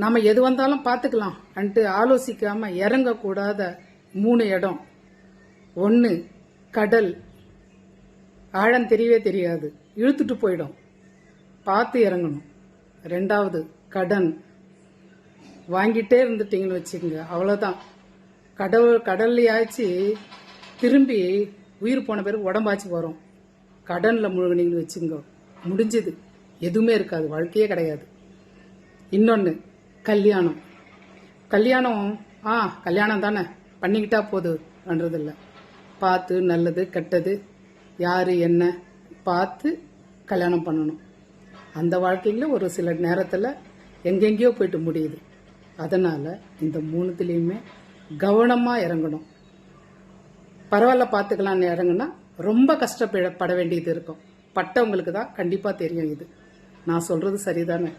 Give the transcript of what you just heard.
நம்ம எது வந்தாலும் பார்த்துக்கலாம் அன்ட்டு ஆலோசிக்காம இறங்கக்கூடாத 3 இடம். 1, கடல். ஆழம் தெரியவே தெரியாது, இழுத்துட்டு போயிடும், பார்த்து இறங்கணும். 2வது கடன். வாங்கிட்டே இருந்துட்டீங்கன்னு வச்சுக்கோங்க, அவ்வளோதான். கடல்லையாச்சு திரும்பி உயிர் போன பிறகு உடம்பாச்சு வரும். கடனில் முழுகினீங்கன்னு வச்சுக்கோங்க, முடிஞ்சது, எதுவுமே இருக்காது, வாழ்க்கையே கிடையாது. இன்னொன்று கல்யாணம். கல்யாணம் தானே பண்ணிக்கிட்டா போதுன்றதில்ல. பார்த்து நல்லது கெட்டது யார் என்ன பார்த்து கல்யாணம் பண்ணணும். அந்த வாழ்க்கையில் ஒரு சில நேரத்தில் எங்கெங்கேயோ போயிட்டு முடியுது. அதனால் இந்த 3துலேயுமே கவனமாக இறங்கணும். பரவாயில்ல பார்த்துக்கலான்னு இறங்குனா ரொம்ப கஷ்டப்பட வேண்டியது இருக்கும். பட்டவங்களுக்கு தான் கண்டிப்பாக தெரியும் இது. நான் சொல்கிறது சரிதானே?